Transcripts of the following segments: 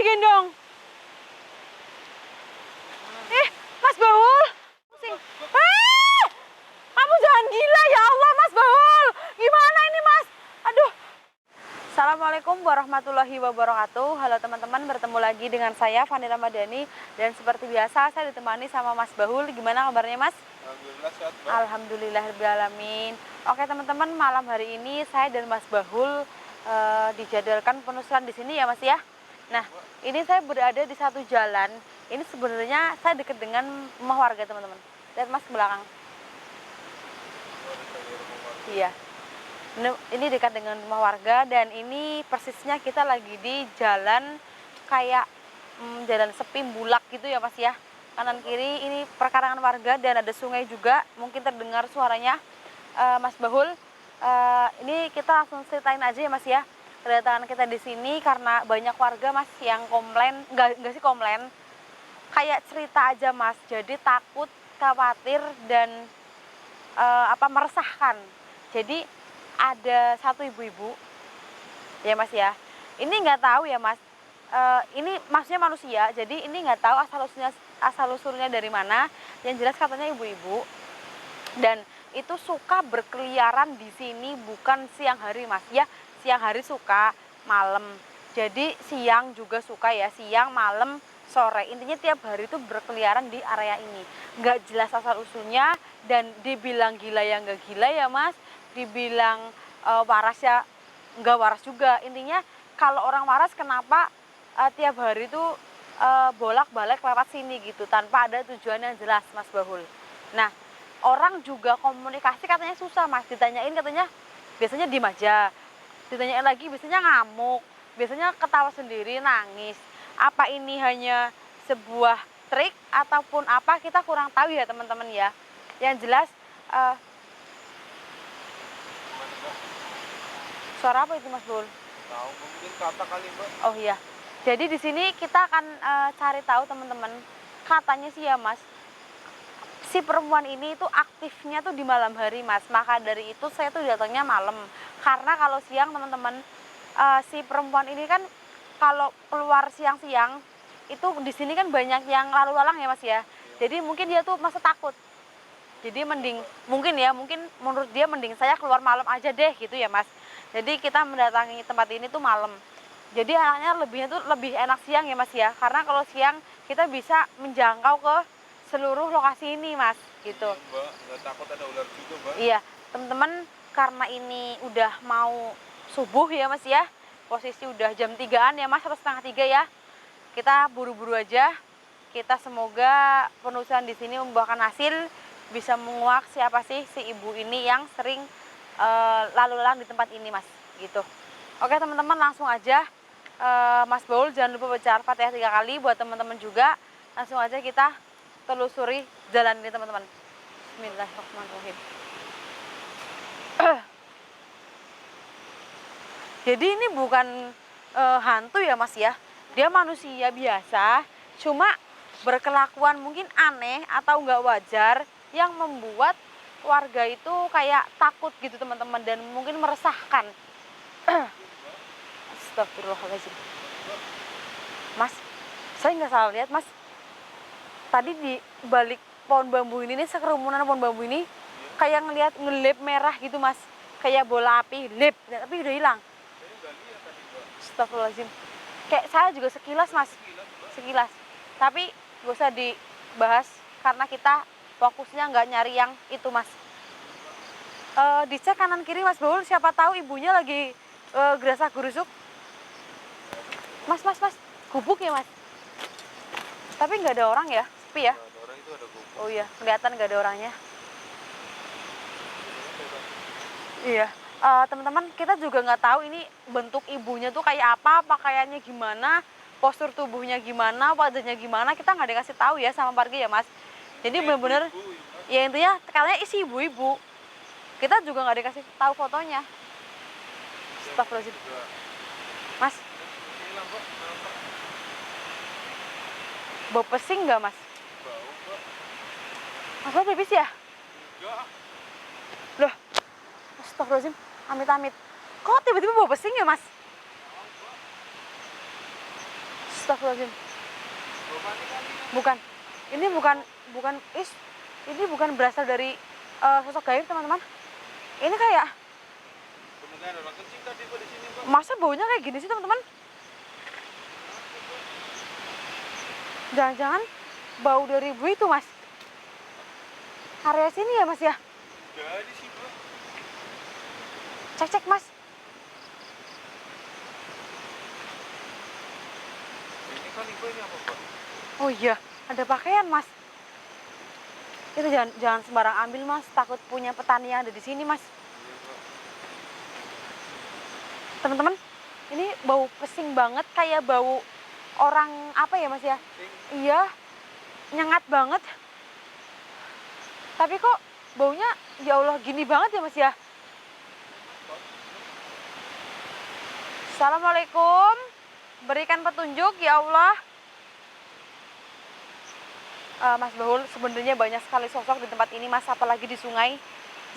gendong. Mas Baul. Pusing. Kamu jangan gila ya Allah, Mas Baul. Gimana ini, Mas? Aduh. Assalamualaikum warahmatullahi wabarakatuh. Halo teman-teman, bertemu lagi dengan saya Fani Ramadhani. Dan seperti biasa saya ditemani sama Mas Baul. Gimana kabarnya, Mas? Alhamdulillah sehat, Mbak. Alhamdulillahirrahmanirrahim. Oke teman-teman, malam hari ini saya dan Mas Baul dijadwalkan penelusuran di sini ya, Mas ya. Nah, ini saya berada di satu jalan. Ini sebenarnya saya dekat dengan rumah warga, teman-teman. Lihat Mas ke belakang. Iya. Ini dekat dengan rumah warga dan ini persisnya kita lagi di jalan kayak jalan sepi bulak gitu ya, Mas ya. Kanan kiri ini perkarangan warga dan ada sungai juga. Mungkin terdengar suaranya Mas Bahul. Ini kita langsung ceritain aja ya, Mas ya. Kedatangan kita di sini karena banyak warga, Mas, yang komplain, enggak sih komplain, kayak cerita aja, Mas. Jadi takut, khawatir dan meresahkan. Jadi ada satu ibu-ibu ya, Mas ya. Ini nggak tahu ya, Mas. Ini maksudnya manusia. Jadi ini nggak tahu asal usulnya dari mana. Yang jelas katanya ibu-ibu dan itu suka berkeliaran di sini bukan siang hari, Mas. Ya, siang hari suka, malam. Jadi siang juga suka ya, siang, malam, sore. Intinya tiap hari itu berkeliaran di area ini. Nggak jelas asal usulnya dan dibilang gila ya nggak gila ya, Mas. Dibilang waras ya nggak waras juga. Intinya kalau orang waras kenapa tiap hari itu bolak-balik lewat sini gitu tanpa ada tujuan yang jelas, Mas Bahul. Nah, orang juga komunikasi katanya susah, Mas. Ditanyain katanya biasanya diem aja. Ditanyain lagi biasanya ngamuk. Biasanya ketawa sendiri, nangis. Apa ini hanya sebuah trik ataupun apa, kita kurang tahu ya, teman-teman ya. Yang jelas suara apa itu, Mas Bul? Tahu, mungkin kata kali, Mbak. Oh iya. Jadi di sini kita akan cari tahu, teman-teman. Katanya sih ya, Mas, si perempuan ini tuh aktifnya tuh di malam hari, Mas. Maka dari itu saya tuh datangnya malam. Karena kalau siang, teman-teman, si perempuan ini kan kalau keluar siang-siang itu di sini kan banyak yang lalu lalang ya, Mas ya. Jadi mungkin dia tuh masa takut. Jadi mending mungkin menurut dia mending saya keluar malam aja deh gitu ya, Mas. Jadi kita mendatangi tempat ini tuh malam. Jadi anaknya lebih enak siang ya, Mas ya. Karena kalau siang kita bisa menjangkau ke seluruh lokasi ini, Mas, gitu. Iya, Mbak. Nggak takut ada ular juga, Mbak. Iya, teman-teman, karena ini udah mau subuh ya, Mas ya. Posisi udah jam 3-an ya, Mas, atau setengah 3 ya. Kita buru-buru aja. Kita semoga penelusuran di sini membuahkan hasil, bisa menguak siapa sih si ibu ini yang sering lalu lalang di tempat ini, Mas, gitu. Oke teman-teman, langsung aja. Mas Baul jangan lupa baca Al-Fatihah 3 kali buat teman-teman juga. Langsung aja kita telusuri jalan ini, teman-teman. Bismillahirrahmanirrahim. Jadi ini bukan hantu ya, Mas ya. Dia manusia biasa, cuma berkelakuan mungkin aneh atau nggak wajar yang membuat warga itu kayak takut gitu, teman-teman, dan mungkin meresahkan. Astagfirullahaladzim. Mas, saya nggak salah lihat, Mas. Tadi di balik pohon bambu ini nih, sekerumunan pohon bambu ini, kayak ngelihat ngelip merah gitu, Mas. Kayak bola api, lip, tapi udah hilang. Astagfirullahaladzim. Kayak saya juga sekilas, Mas. Sekilas. Tapi gak usah dibahas karena kita fokusnya nggak nyari yang itu, Mas. Dicek kanan kiri, Mas Baul, siapa tahu ibunya lagi gerasak gerusuk. Mas, gubuk ya, Mas. Tapi nggak ada orang ya, sepi ya. Ada orang itu ada gubuk. Oh iya, kelihatan nggak ada orangnya. Iya. Teman-teman, kita juga nggak tahu ini bentuk ibunya tuh kayak apa, pakaiannya gimana, postur tubuhnya gimana, wajahnya gimana, kita nggak dikasih tahu ya sama warga ya, Mas. Jadi bener-bener ya intinya kalian isi ibu-ibu. Kita juga nggak dikasih tahu fotonya. Astagfirullahaladzim. Mas, bau pesing nggak, Mas? Bau, Mbak. Mas, bau pipis ya? Enggak. Loh, astagfirullahaladzim, amit-amit. Kok tiba-tiba bau pesing ya, Mas? Astagfirullahaladzim. Bapak ini kali ya. Bukan. Ini bukan ini bukan berasal dari sosok gaib, teman-teman. Ini kayak Beneran ada orang kencing tadi Mbak di sini Mbak. masa baunya kayak gini sih, teman-teman? Jangan-jangan bau dari ibu itu, Mas. Area sini ya, Mas ya? Jadi sih Mbak. Cek, Mas. Ini kali Mbak ini apa Mbak? Oh iya, ada pakaian, Mas. Itu jangan sembarang ambil, Mas. Takut punya petani yang ada di sini, Mas. Iya Mbak. Teman-teman, ini bau pesing banget, kayak bau orang apa ya, Mas ya? Kencing. Iya, nyengat banget. Tapi kok baunya, ya Allah, gini banget ya, Mas ya? Assalamualaikum. Berikan petunjuk, ya Allah. Mas Baul, sebenarnya banyak sekali sosok di tempat ini, Mas, apalagi di sungai.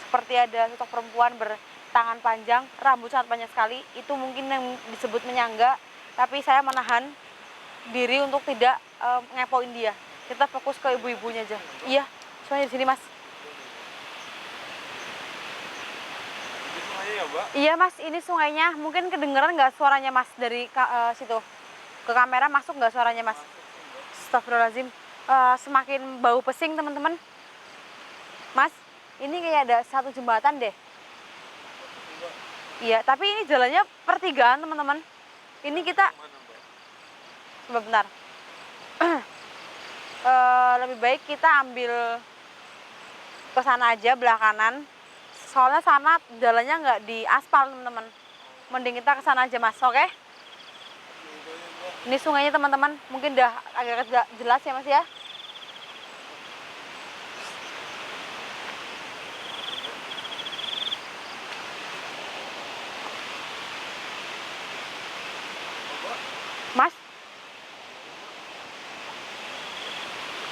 Seperti ada sosok perempuan bertangan panjang, rambut sangat banyak sekali. Itu mungkin yang disebut menyangga, tapi saya menahan diri untuk tidak ngepoin dia. Kita fokus ke ibu-ibunya aja. Iya, semuanya di sini, Mas. Ini sungainya ya Mbak? Iya, Mas, ini sungainya. Mungkin kedengeran nggak suaranya, Mas, dari situ ke kamera, masuk nggak suaranya, Mas? Astagfirullahaladzim. Semakin bau pesing, teman-teman. Mas, ini kayak ada satu jembatan deh. Iya, tapi ini jalannya pertigaan, teman-teman. Ini kita Mana Mbak? sebentar. Lebih baik kita ambil ke sana aja, belah kanan. Soalnya sana jalannya nggak di aspal, teman-teman. Mending kita ke sana aja, Mas. Oke? Ini sungainya, teman-teman. Mungkin udah agak jelas ya, Mas ya. Mas,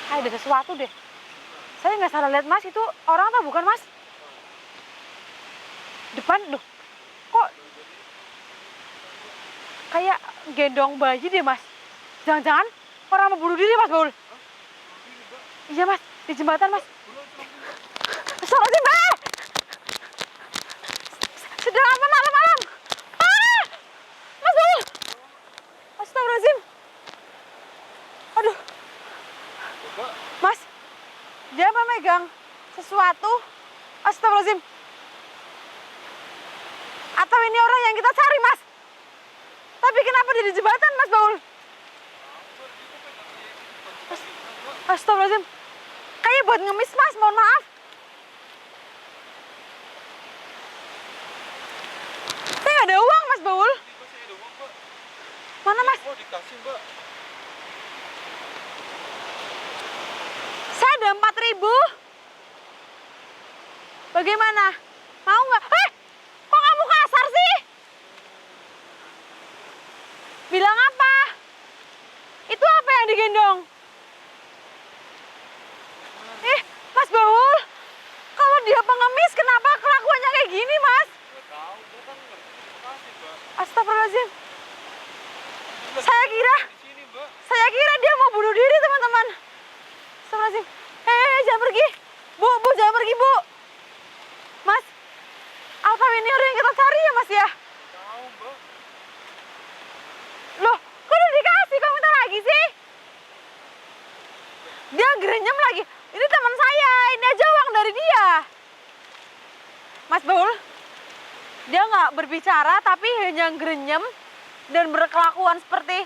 kayak ada sesuatu deh. Saya nggak salah lihat, Mas. Itu orang atau bukan, Mas? Depan, loh. Kok kayak gendong bayi deh, Mas. Jangan-jangan orang mau bunuh diri, Mas Baul. Iya, Mas. Di jembatan, Mas. Astagfirullahaladzim, Mbak. Sedang apa malam-malam? Ah! Mas Baul. Astagfirullahaladzim. Aduh. Mbak, Mas, dia memegang sesuatu. Astagfirullahaladzim. Atau ini orang yang kita cari, Mas? Tapi kenapa dia di jembatan, Mas Baul? Astagfirullahaladzim. Kayak buat ngemis, Mas. Mohon maaf. Saya nggak ada uang, Mas Baul. ini Mbak saya ada uang Mbak. Mana, Mas? Oh dikasih Mbak. Saya ada 4.000. Bagaimana? Mau nggak? Kok kamu kasar sih? Bilang apa? Itu apa yang digendong? Mas Baul, kalau dia pengemis, kenapa kelakuannya kayak gini, Mas? Nggak tahu, Mbak kan ngerti dikasih Mbak. Astagfirullahaladzim. Ini Saya lagi kira, di sini Mbak. saya kira dia mau bunuh diri, teman-teman. Astagfirullahaladzim. Jangan pergi. Bu, jangan pergi, Bu. Mas, apa ini orang yang kita cari ya, Mas ya? Tahu Mbak. Loh, kok udah dikasih, kok minta lagi sih? Dia gerenyem lagi. Ini teman saya, ini aja uang dari dia. Mas Baul, dia nggak berbicara tapi hanya gerenyem dan berkelakuan seperti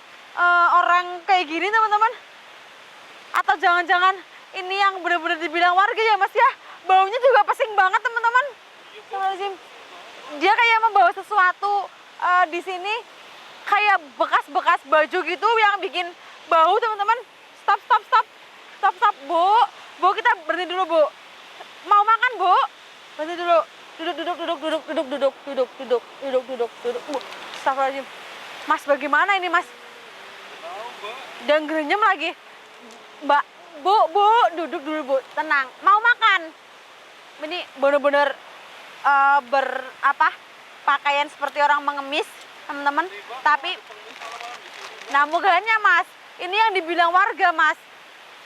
orang kayak gini, teman-teman. Atau jangan-jangan ini yang benar-benar dibilang warga ya, Mas ya? Baunya juga pesing banget, teman-teman. Astagfirullahaladzim. Dia kayak membawa sesuatu di sini, kayak bekas-bekas baju gitu yang bikin bau, teman-teman. Stop. Bu, kita berhenti dulu, Bu. Mau makan, Bu? Berhenti dulu. Duduk. Bu, astagfirullahaladzim. Mas, bagaimana ini, Mas? Tahu Mbak. Dan gerenyem lagi. Mbak, Bu, duduk dulu, Bu. Tenang. Mau makan? Ini bener-bener pakaian seperti orang mengemis, teman-teman. Tapi Nah, muganya Mas, ini yang dibilang warga Mas,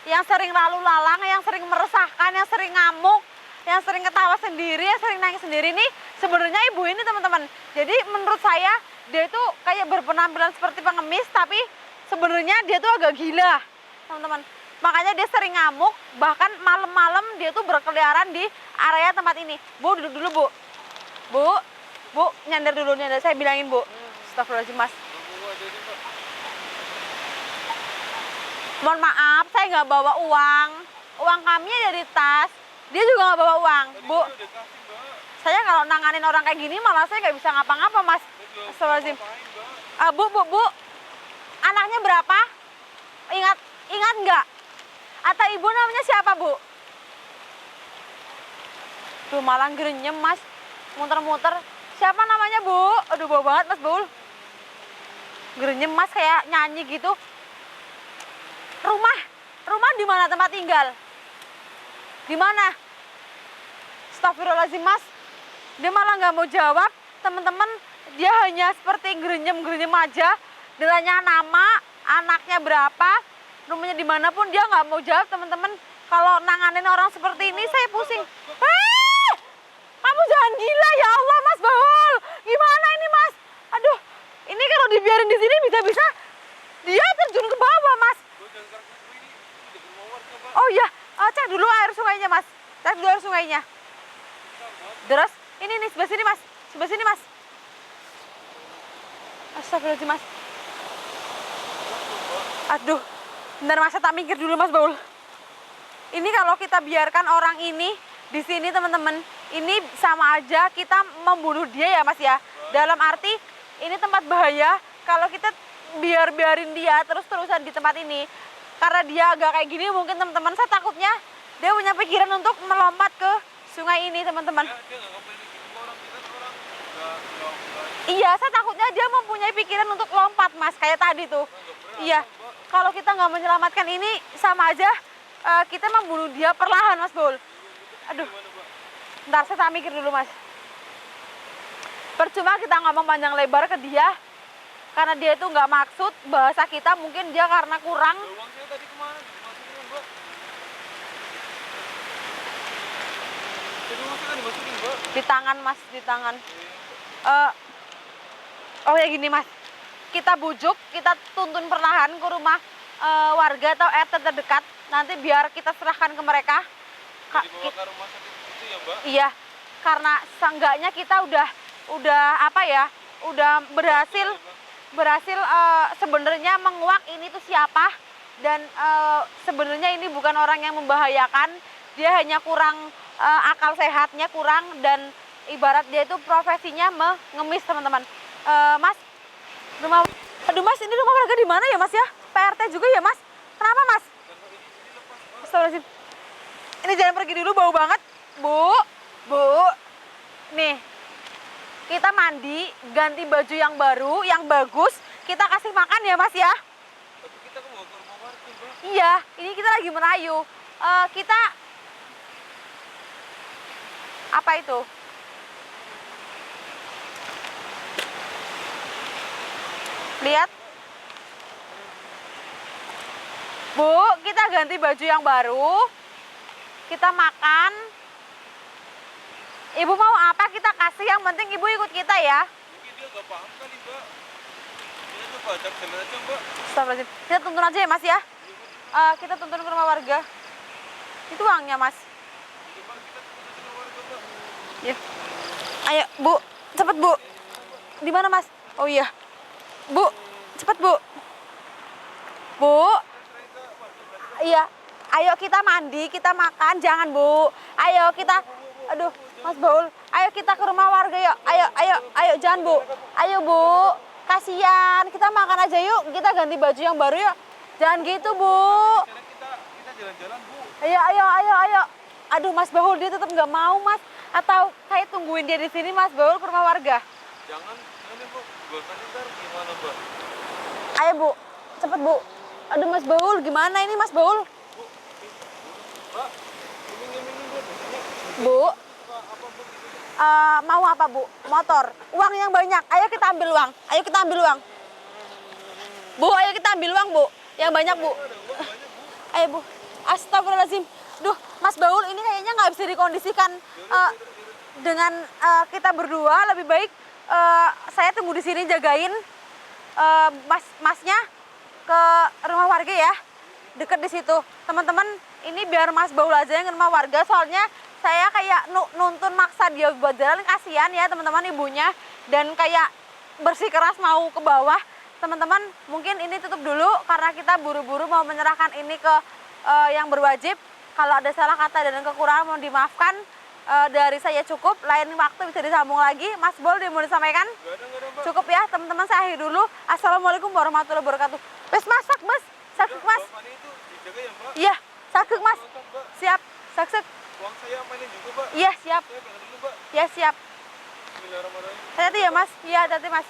yang sering lalu lalang, yang sering meresahkan, yang sering ngamuk, yang sering ketawa sendiri, yang sering nangis sendiri nih, sebenarnya ibu ini teman-teman. Jadi menurut saya dia itu kayak berpenampilan seperti pengemis, tapi sebenarnya dia tuh agak gila, teman-teman. Makanya dia sering ngamuk, bahkan malam-malam dia tuh berkeliaran di area tempat ini. Bu, duduk dulu Bu. Bu, nyandar dulu, nyandar. Saya bilangin Bu. Astagfirullahaladzim Mas. Mohon maaf, saya nggak bawa uang. Uang kami ada di tas. Dia juga nggak bawa uang. Bu, saya kalau nanganin orang kayak gini malah saya nggak bisa ngapa-ngapa Mas. Astagfirullahaladzim. Bu. Anaknya berapa? Ingat nggak? Atau ibu namanya siapa Bu? Tuh malah gerenyem Mas. Muter-muter. Siapa namanya Bu? Aduh bau banget Mas Baul. Gerenyem Mas kayak nyanyi gitu. Rumah di mana tempat tinggal? Di mana? Astagfirullahaladzim Mas. Dia malah nggak mau jawab. Teman-teman, dia hanya seperti gerenyem-gerenyem aja. Ditanya nama, anaknya berapa, rumahnya dimanapun dia nggak mau jawab teman-teman. Kalau nanganin orang seperti ini saya pusing. Kamu jangan gila ya Allah Mas Baul. Gimana ini Mas? Aduh, ini kalau dibiarin di sini bisa-bisa dia terjun ke bawah Mas. Oh iya, cek dulu air sungainya Mas. Cek dulu air sungainya. Terus ini nih sebelah sini Mas. Sebelah sini Mas. Astagfirullahaladzim Mas. Aduh, bentar Mas, saya tak mikir dulu Mas Baul. Ini kalau kita biarkan orang ini di sini teman-teman, ini sama aja kita membunuh dia ya Mas ya. Dalam arti ini tempat bahaya. Kalau kita biarin dia terus-terusan di tempat ini, karena dia agak kayak gini, mungkin teman-teman saya takutnya dia punya pikiran untuk melompat ke sungai ini teman-teman. Iya, saya takutnya dia mempunyai pikiran untuk lompat Mas, kayak tadi tuh. Iya, kalau kita nggak menyelamatkan ini sama aja kita membunuh dia perlahan Mas Bul. Aduh, ntar saya tak mikir dulu Mas. Percuma kita ngomong panjang lebar ke dia, karena dia itu nggak maksud bahasa kita, mungkin dia karena kurang. Uangnya tadi kemana? Dimasukin Mbak. Jadi uangnya dimasukin Mbak. Di tangan Mas, di tangan. Oh ya gini Mas, kita bujuk, kita tuntun perlahan ke rumah warga atau RT terdekat. Nanti biar kita serahkan ke mereka. Dibawa ke rumah sakit itu ya Mbak? Iya, karena seenggaknya kita udah apa ya, udah berhasil sebenarnya menguak ini tuh siapa, dan sebenarnya ini bukan orang yang membahayakan. Dia hanya kurang akal sehatnya kurang, dan ibarat dia itu profesinya mengemis teman-teman. Mas, aduh Mas, ini rumah warga di mana ya Mas ya? PRT juga ya Mas? Kenapa Mas? Astagfirullahaladzim. Ini jangan pergi dulu, bau banget. Bu, nih, kita mandi, ganti baju yang baru, yang bagus, kita kasih makan ya Mas ya? Tapi kita kan mau ke rumah warga Mbak. Iya, ini kita lagi merayu. Kita, apa itu? Lihat. Bu, kita ganti baju yang baru, kita makan. Ibu mau apa kita kasih, yang penting ibu ikut kita ya. Mungkin dia nggak paham kali Mbak. Dia coba ajak jalan aja Mbak. Astagfirullahaladzim. Kita tuntun aja ya Mas ya. Kita tuntun ke rumah warga. Itu uangnya Mas. Coba kita ke rumah warga Mbak. Ya. Ayo Bu, cepet Bu. Di mana Mas? Oh iya. Bu, cepet Bu. Bu. Iya. Ayo kita mandi, kita makan, jangan Bu. Ayo kita, aduh Mas Baul, ayo kita ke rumah warga yuk. Ayo jangan Bu. Ayo Bu, kasihan. Kita makan aja yuk, kita ganti baju yang baru yuk. Jangan gitu Bu. Kita jalan-jalan Bu. Ayo. Aduh Mas Baul, dia tetap nggak mau Mas. Atau saya tungguin dia di sini Mas Baul ke rumah warga. Jangan ya Bu. Bahkan ntar gimana Mbak? Ayo Bu, cepet Bu. Aduh Mas Baul, gimana ini Mas Baul? Mbak, ini Bu. Bu, mau apa Bu? Motor, uang yang banyak. Ayo kita ambil uang. Bu, ayo kita ambil uang, Bu. Yang banyak, Bu. Ada uang banyak, Bu. Ayo, Bu. Astagfirullahaladzim. Duh, Mas Baul ini kayaknya nggak bisa dikondisikan dengan kita berdua. Lebih baik saya tunggu di sini jagain masnya ke rumah warga ya. Deket di situ. Teman-teman, ini biar Mas Baul aja yang ke rumah warga. Soalnya saya kayak nuntun maksa dia buat jalan, kasihan ya teman-teman ibunya. Dan kayak bersikeras mau ke bawah. Teman-teman, mungkin ini tutup dulu karena kita buru-buru mau menyerahkan ini ke yang berwajib. Kalau ada salah kata dan kekurangan mohon dimaafkan. Dari saya cukup, lain waktu bisa disambung lagi. Mas Bol, dia mau disampaikan? Nggak ada, Mbak. Cukup ya, teman-teman, saya akhiri dulu. Assalamualaikum warahmatullahi wabarakatuh. Wes masak, Mas. Sakit, Mas. Bapak ini itu dijaga ya, Mbak. Iya, sakit, Mas. Masak, Mbak. Siap, sakit. Uang saya mainin juga, Mbak. Iya, siap. Saya pegang dulu, Mbak. Ya, siap. Bismillahirrahmanirrahim. Hati-hati ya, Mas. Iya, hati-hati, Mas.